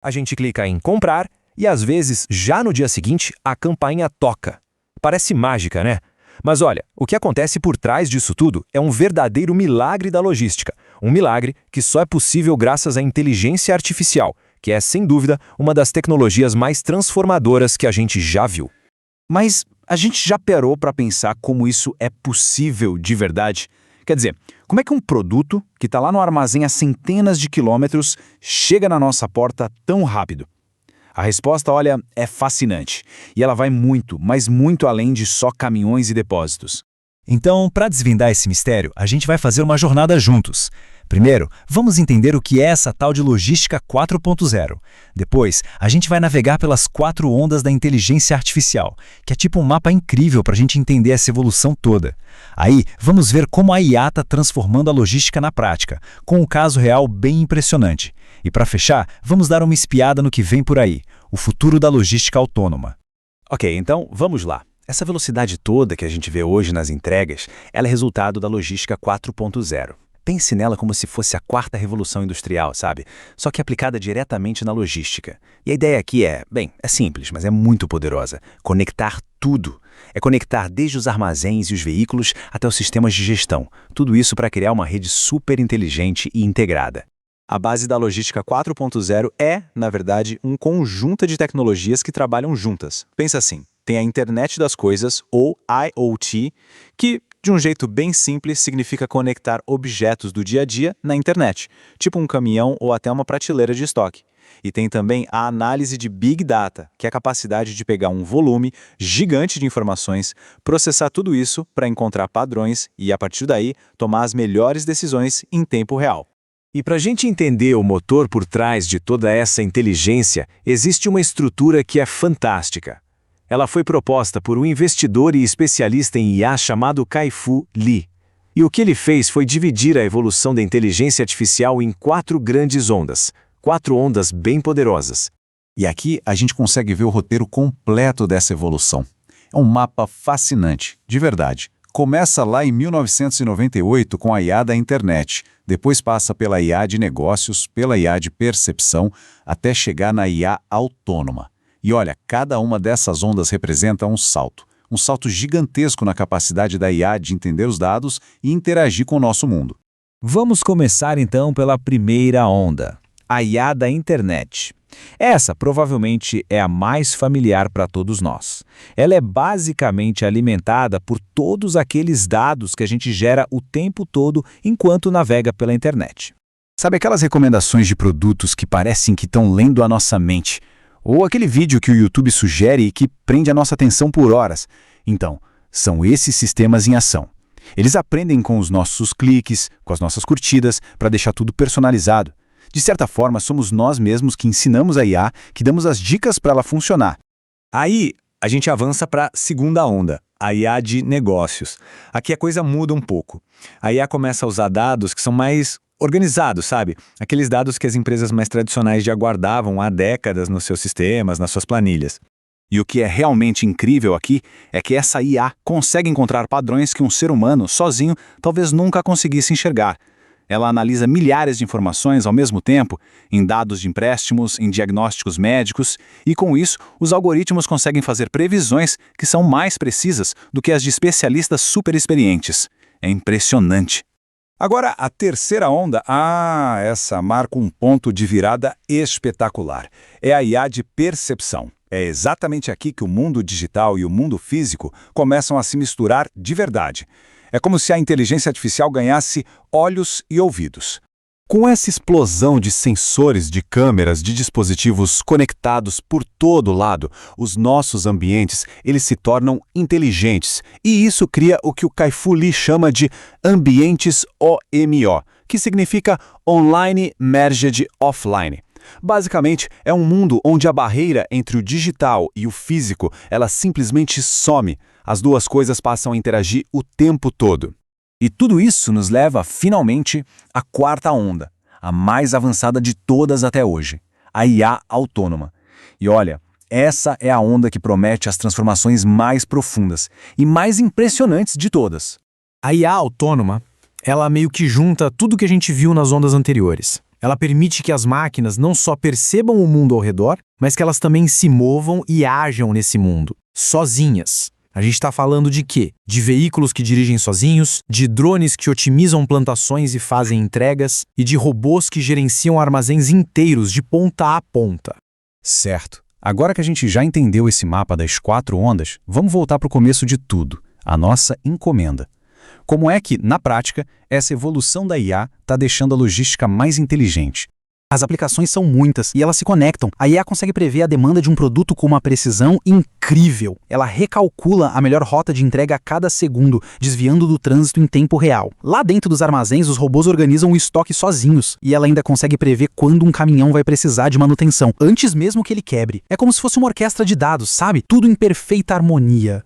A gente clica em comprar e às vezes, já no dia seguinte, a campainha toca. Parece mágica, né? Mas olha, o que acontece por trás disso tudo é um verdadeiro milagre da logística. Um milagre que só é possível graças à inteligência artificial, que é, sem dúvida, uma das tecnologias mais transformadoras que a gente já viu. Mas a gente já parou para pensar como isso é possível de verdade? Quer dizer, como é que um produto que está lá no armazém a centenas de quilômetros chega na nossa porta tão rápido? A resposta, olha, é fascinante. E ela vai muito, mas muito além de só caminhões e depósitos. Então, para desvendar esse mistério, a gente vai fazer uma jornada juntos. Primeiro, vamos entender o que é essa tal de logística 4.0. Depois, a gente vai navegar pelas 4 ondas da inteligência artificial, que é tipo um mapa incrível para a gente entender essa evolução toda. Aí, vamos ver como a IA está transformando a logística na prática, com um caso real bem impressionante. E para fechar, vamos dar uma espiada no que vem por aí, o futuro da logística autônoma. Ok, então vamos lá. Essa velocidade toda que a gente vê hoje nas entregas, ela é resultado da logística 4.0. Pense nela como se fosse a 4ª revolução industrial, sabe? Só que aplicada diretamente na logística. E a ideia aqui é simples, mas é muito poderosa. Conectar tudo. É conectar desde os armazéns e os veículos até os sistemas de gestão. Tudo isso para criar uma rede super inteligente e integrada. A base da logística 4.0 é, na verdade, um conjunto de tecnologias que trabalham juntas. Pensa assim, tem a Internet das Coisas, ou IoT, que, de um jeito bem simples, significa conectar objetos do dia a dia na internet, tipo um caminhão ou até uma prateleira de estoque. E tem também a análise de Big Data, que é a capacidade de pegar um volume gigante de informações, processar tudo isso para encontrar padrões e, a partir daí, tomar as melhores decisões em tempo real. E para a gente entender o motor por trás de toda essa inteligência, existe uma estrutura que é fantástica. Ela foi proposta por um investidor e especialista em IA chamado Kai-Fu Lee. E o que ele fez foi dividir a evolução da inteligência artificial em 4 grandes ondas. 4 ondas bem poderosas. E aqui a gente consegue ver o roteiro completo dessa evolução. É um mapa fascinante, de verdade. Começa lá em 1998 com a IA da internet, depois passa pela IA de negócios, pela IA de percepção, até chegar na IA autônoma. E olha, cada uma dessas ondas representa um salto gigantesco na capacidade da IA de entender os dados e interagir com o nosso mundo. Vamos começar então pela primeira onda, a IA da internet. Essa provavelmente é a mais familiar para todos nós. Ela é basicamente alimentada por todos aqueles dados que a gente gera o tempo todo enquanto navega pela internet. Sabe aquelas recomendações de produtos que parecem que estão lendo a nossa mente? Ou aquele vídeo que o YouTube sugere e que prende a nossa atenção por horas? Então, são esses sistemas em ação. Eles aprendem com os nossos cliques, com as nossas curtidas, para deixar tudo personalizado. De certa forma, somos nós mesmos que ensinamos a IA, que damos as dicas para ela funcionar. Aí, a gente avança para a segunda onda, a IA de negócios. Aqui a coisa muda um pouco. A IA começa a usar dados que são mais organizados, sabe? Aqueles dados que as empresas mais tradicionais já guardavam há décadas nos seus sistemas, nas suas planilhas. E o que é realmente incrível aqui é que essa IA consegue encontrar padrões que um ser humano, sozinho, talvez nunca conseguisse enxergar. Ela analisa milhares de informações ao mesmo tempo, em dados de empréstimos, em diagnósticos médicos, e com isso, os algoritmos conseguem fazer previsões que são mais precisas do que as de especialistas super experientes. É impressionante. Agora, a terceira onda, essa marca um ponto de virada espetacular. É a IA de percepção. É exatamente aqui que o mundo digital e o mundo físico começam a se misturar de verdade. É como se a inteligência artificial ganhasse olhos e ouvidos. Com essa explosão de sensores, de câmeras, de dispositivos conectados por todo lado, os nossos ambientes eles se tornam inteligentes. E isso cria o que o Kai-Fu Lee chama de ambientes OMO, que significa Online Merged Offline. Basicamente, é um mundo onde a barreira entre o digital e o físico ela simplesmente some. As duas coisas passam a interagir o tempo todo. E tudo isso nos leva, finalmente, à quarta onda, a mais avançada de todas até hoje, a IA autônoma. E olha, essa é a onda que promete as transformações mais profundas e mais impressionantes de todas. A IA autônoma, ela meio que junta tudo que a gente viu nas ondas anteriores. Ela permite que as máquinas não só percebam o mundo ao redor, mas que elas também se movam e ajam nesse mundo, sozinhas. A gente está falando de quê? De veículos que dirigem sozinhos, de drones que otimizam plantações e fazem entregas, e de robôs que gerenciam armazéns inteiros de ponta a ponta. Certo. Agora que a gente já entendeu esse mapa das 4 ondas, vamos voltar para o começo de tudo, a nossa encomenda. Como é que, na prática, essa evolução da IA está deixando a logística mais inteligente? As aplicações são muitas e elas se conectam. A IA consegue prever a demanda de um produto com uma precisão incrível. Ela recalcula a melhor rota de entrega a cada segundo, desviando do trânsito em tempo real. Lá dentro dos armazéns, os robôs organizam o estoque sozinhos e ela ainda consegue prever quando um caminhão vai precisar de manutenção, antes mesmo que ele quebre. É como se fosse uma orquestra de dados, sabe? Tudo em perfeita harmonia.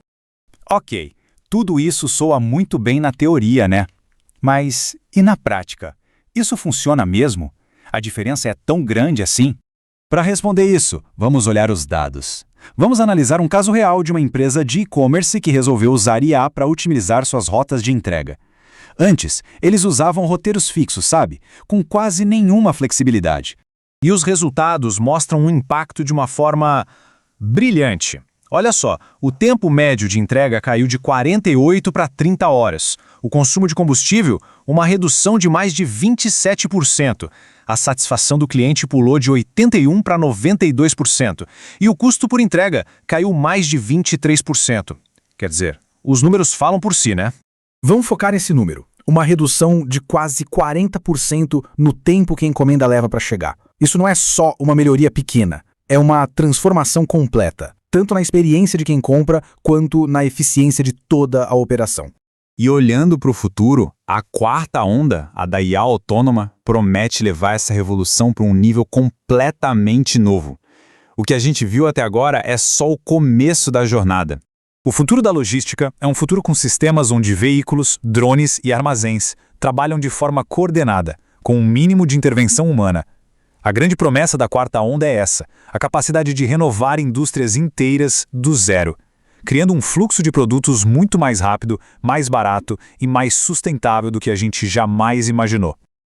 Ok, tudo isso soa muito bem na teoria, né? Mas e na prática? Isso funciona mesmo? A diferença é tão grande assim? Para responder isso, vamos olhar os dados. Vamos analisar um caso real de uma empresa de e-commerce que resolveu usar IA para otimizar suas rotas de entrega. Antes, eles usavam roteiros fixos, sabe? Com quase nenhuma flexibilidade. E os resultados mostram um impacto de uma forma brilhante. Olha só, o tempo médio de entrega caiu de 48 para 30 horas. O consumo de combustível, uma redução de mais de 27%. A satisfação do cliente pulou de 81% para 92%. E o custo por entrega caiu mais de 23%. Quer dizer, os números falam por si, né? Vamos focar nesse número. Uma redução de quase 40% no tempo que a encomenda leva para chegar. Isso não é só uma melhoria pequena, é uma transformação completa, tanto na experiência de quem compra, quanto na eficiência de toda a operação. E olhando para o futuro, a 4ª onda, a da IA autônoma, promete levar essa revolução para um nível completamente novo. O que a gente viu até agora é só o começo da jornada. O futuro da logística é um futuro com sistemas onde veículos, drones e armazéns trabalham de forma coordenada, com um mínimo de intervenção humana. A grande promessa da 4ª onda é essa, a capacidade de renovar indústrias inteiras do zero, criando um fluxo de produtos muito mais rápido, mais barato e mais sustentável do que a gente jamais imaginou.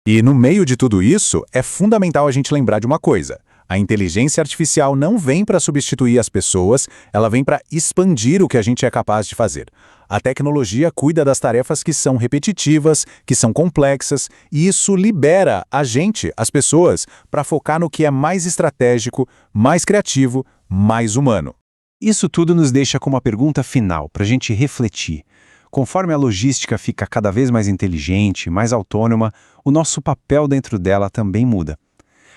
E no meio de tudo isso, é fundamental a gente lembrar de uma coisa. A inteligência artificial não vem para substituir as pessoas, ela vem para expandir o que a gente é capaz de fazer. A tecnologia cuida das tarefas que são repetitivas, que são complexas, e isso libera a gente, as pessoas, para focar no que é mais estratégico, mais criativo, mais humano. Isso tudo nos deixa com uma pergunta final, para a gente refletir. Conforme a logística fica cada vez mais inteligente, mais autônoma, o nosso papel dentro dela também muda.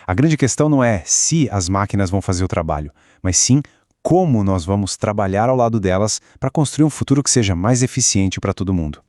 A grande questão não é se as máquinas vão fazer o trabalho, mas sim como nós vamos trabalhar ao lado delas para construir um futuro que seja mais eficiente para todo mundo.